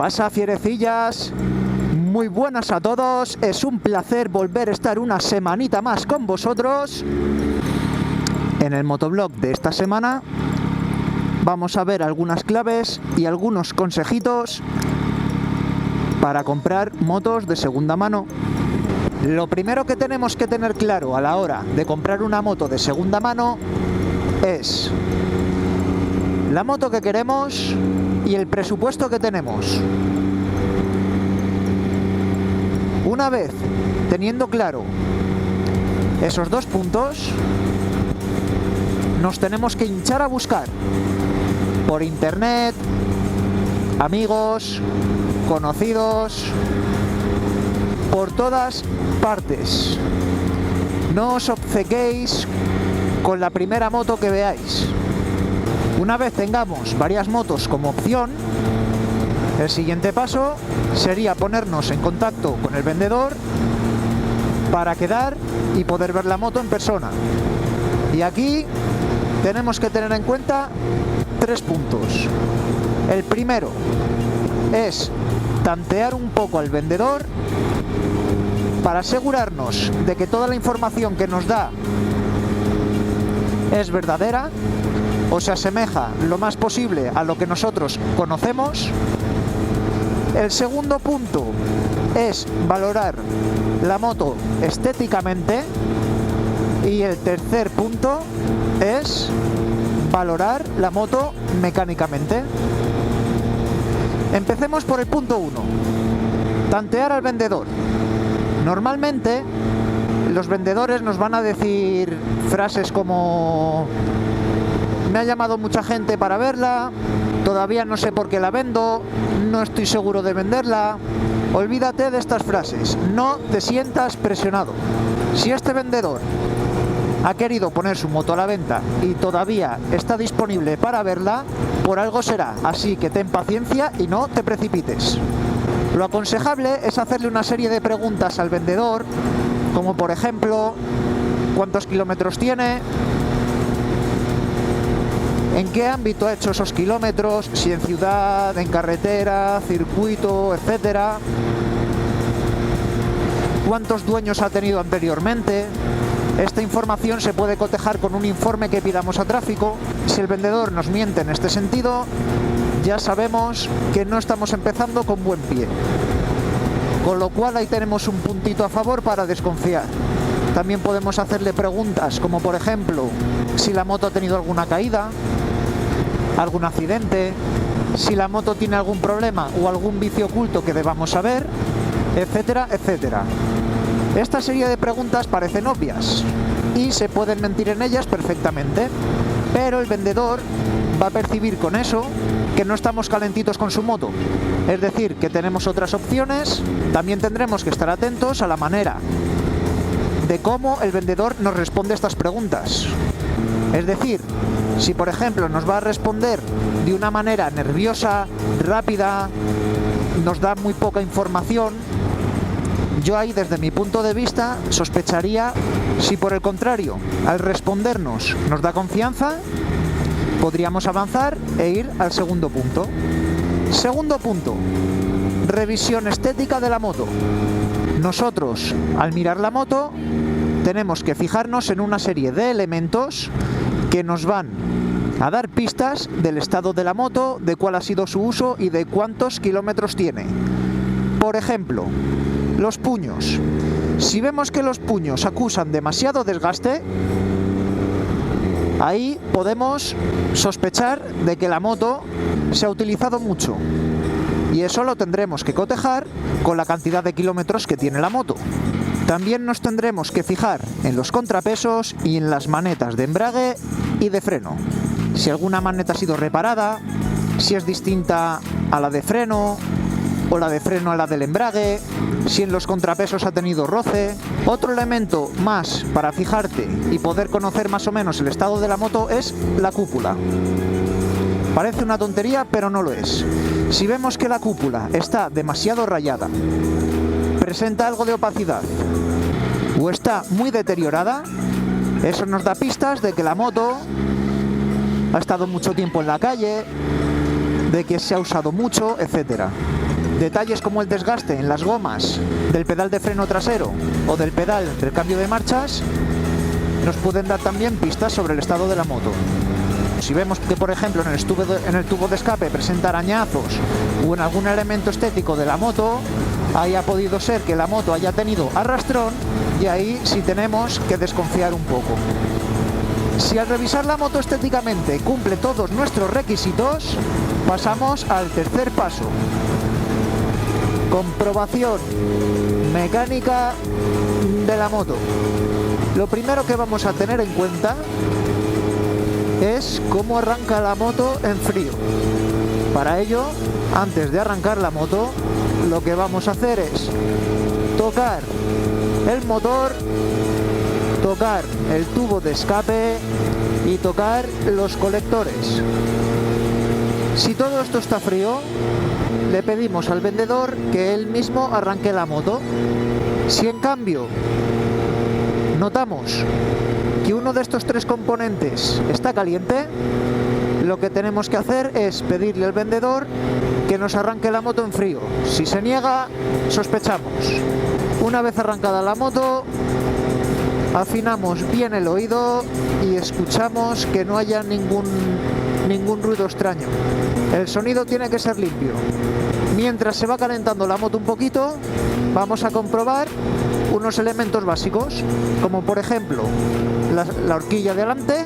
pasa, fierecillas? Muy buenas a todos, es un placer volver a estar una semanita más con vosotros. En el motoblog de esta semana vamos a ver algunas claves y algunos consejitos para comprar motos de segunda mano. Lo primero que tenemos que tener claro a la hora de comprar una moto de segunda mano es la moto que queremos y el presupuesto que tenemos. Una vez teniendo claro esos dos puntos, nos tenemos que hinchar a buscar por internet, amigos, conocidos, por todas partes. No os obcequéis con la primera moto que veáis. Una vez tengamos varias motos como opción, el siguiente paso sería ponernos en contacto con el vendedor para quedar y poder ver la moto en persona. Y aquí tenemos que tener en cuenta 3 puntos. El primero es tantear un poco al vendedor para asegurarnos de que toda la información que nos da es verdadera o se asemeja lo más posible a lo que nosotros conocemos. El segundo punto es valorar la moto estéticamente y el tercer punto es valorar la moto mecánicamente. Empecemos por el punto 1, tantear al vendedor. Normalmente los vendedores nos van a decir frases como: me ha llamado mucha gente para verla, todavía no sé por qué la vendo, no estoy seguro de venderla. Olvídate de estas frases, no te sientas presionado. Si este vendedor ha querido poner su moto a la venta y todavía está disponible para verla, por algo será, así que ten paciencia y no te precipites. Lo aconsejable es hacerle una serie de preguntas al vendedor, como por ejemplo, ¿cuántos kilómetros tiene? ¿En qué ámbito ha hecho esos kilómetros? Si en ciudad, en carretera, circuito, etcétera. ¿Cuántos dueños ha tenido anteriormente? Esta información se puede cotejar con un informe que pidamos a tráfico. Si el vendedor nos miente en este sentido, ya sabemos que no estamos empezando con buen pie. Con lo cual ahí tenemos un puntito a favor para desconfiar. También podemos hacerle preguntas como por ejemplo, si la moto ha tenido alguna caída, algún accidente, si la moto tiene algún problema o algún vicio oculto que debamos saber, etcétera, etcétera. Esta serie de preguntas parecen obvias y se pueden mentir en ellas perfectamente, pero el vendedor va a percibir con eso que no estamos calentitos con su moto, es decir, que tenemos otras opciones. También tendremos que estar atentos a la manera de cómo el vendedor nos responde a estas preguntas. Es decir, si por ejemplo nos va a responder de una manera nerviosa, rápida, nos da muy poca información, yo ahí desde mi punto de vista sospecharía. Si por el contrario al respondernos nos da confianza, podríamos avanzar e ir al segundo punto. Segundo punto, revisión estética de la moto. Nosotros al mirar la moto tenemos que fijarnos en una serie de elementos que nos van a dar pistas del estado de la moto, de cuál ha sido su uso y de cuántos kilómetros tiene. Por ejemplo, los puños. Si vemos que los puños acusan demasiado desgaste, ahí podemos sospechar de que la moto se ha utilizado mucho. Y eso lo tendremos que cotejar con la cantidad de kilómetros que tiene la moto. También nos tendremos que fijar en los contrapesos y en las manetas de embrague y de freno. Si alguna maneta ha sido reparada, si es distinta a la de freno o la de freno a la del embrague, si en los contrapesos ha tenido roce. Otro elemento más para fijarte y poder conocer más o menos el estado de la moto es la cúpula. Parece una tontería, pero no lo es. Si vemos que la cúpula está demasiado rayada, presenta algo de opacidad o está muy deteriorada, eso nos da pistas de que la moto ha estado mucho tiempo en la calle, de que se ha usado mucho, etcétera. Detalles como el desgaste en las gomas del pedal de freno trasero o del pedal del cambio de marchas nos pueden dar también pistas sobre el estado de la moto. Si vemos que, por ejemplo, en el tubo de escape presenta arañazos o en algún elemento estético de la moto, ahí ha podido ser que la moto haya tenido arrastrón y ahí sí tenemos que desconfiar un poco. Si al revisar la moto estéticamente cumple todos nuestros requisitos, pasamos al tercer paso. Comprobación mecánica de la moto. Lo primero que vamos a tener en cuenta es cómo arranca la moto en frío. Para ello, antes de arrancar la moto, lo que vamos a hacer es tocar el motor, tocar el tubo de escape y tocar los colectores. Si todo esto está frío, le pedimos al vendedor que él mismo arranque la moto. Si en cambio notamos que uno de estos tres componentes está caliente, lo que tenemos que hacer es pedirle al vendedor que nos arranque la moto en frío. Si se niega, sospechamos. Una vez arrancada la moto, afinamos bien el oído y escuchamos que no haya ningún ruido extraño. El sonido tiene que ser limpio. Mientras se va calentando la moto un poquito, vamos a comprobar unos elementos básicos, como por ejemplo la horquilla de delante,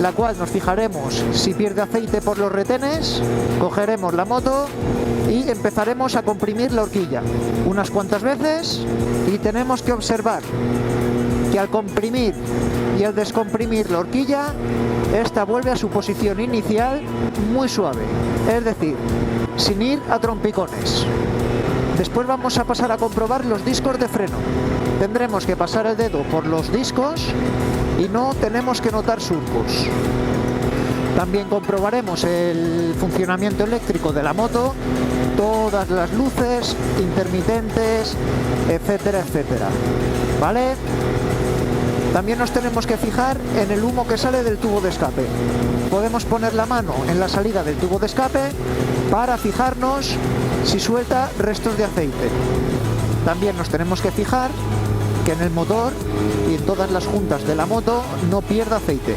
la cual nos fijaremos si pierde aceite por los retenes, cogeremos la moto y empezaremos a comprimir la horquilla unas cuantas veces y tenemos que observar que al comprimir y al descomprimir la horquilla, esta vuelve a su posición inicial muy suave, es decir, sin ir a trompicones. Después vamos a pasar a comprobar los discos de freno. Tendremos que pasar el dedo por los discos y no tenemos que notar surcos. También comprobaremos el funcionamiento eléctrico de la moto, todas las luces, intermitentes, etcétera, etcétera. ¿Vale? También nos tenemos que fijar en el humo que sale del tubo de escape. Podemos poner la mano en la salida del tubo de escape para fijarnos si suelta restos de aceite. También nos tenemos que fijar que en el motor y en todas las juntas de la moto no pierda aceite.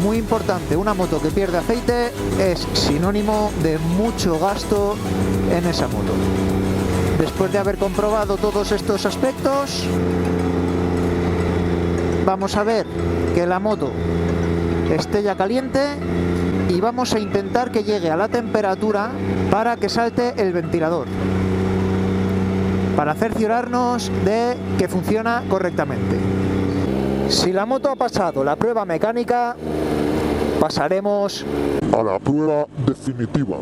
Muy importante, una moto que pierde aceite es sinónimo de mucho gasto en esa moto. Después de haber comprobado todos estos aspectos, vamos a ver que la moto esté ya caliente y vamos a intentar que llegue a la temperatura para que salte el ventilador, para cerciorarnos de que funciona correctamente. Si la moto ha pasado la prueba mecánica, pasaremos a la prueba definitiva.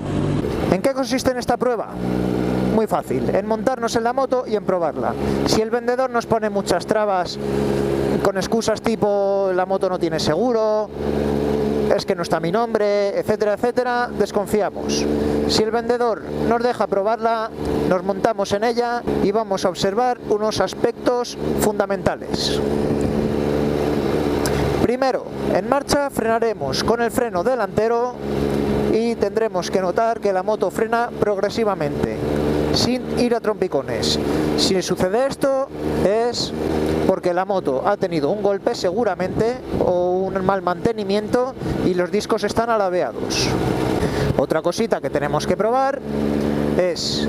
¿En qué consiste en esta prueba? Muy fácil, en montarnos en la moto y en probarla. Si el vendedor nos pone muchas trabas con excusas tipo la moto no tiene seguro, es que no está mi nombre, etcétera, etcétera, desconfiamos. Si el vendedor nos deja probarla, nos montamos en ella y vamos a observar unos aspectos fundamentales. Primero, en marcha frenaremos con el freno delantero y tendremos que notar que la moto frena progresivamente, sin ir a trompicones. Si sucede esto es porque la moto ha tenido un golpe seguramente o un mal mantenimiento y los discos están alabeados. Otra cosita que tenemos que probar es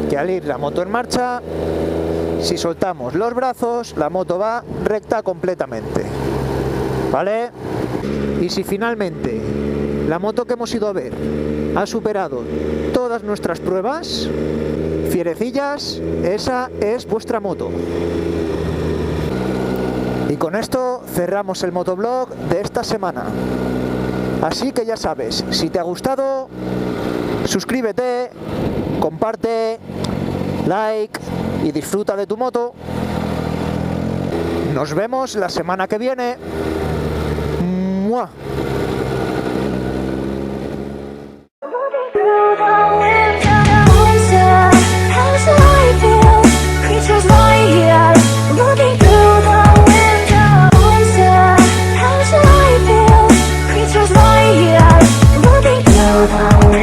que al ir la moto en marcha, si soltamos los brazos, la moto va recta completamente. ¿Vale? Y si finalmente la moto que hemos ido a ver ha superado todas nuestras pruebas, fierecillas, esa es vuestra moto. Y con esto cerramos el motoblog de esta semana. Así que ya sabes, si te ha gustado, suscríbete, comparte, like y disfruta de tu moto. Nos vemos la semana que viene. ¡Mua! Looking through the window.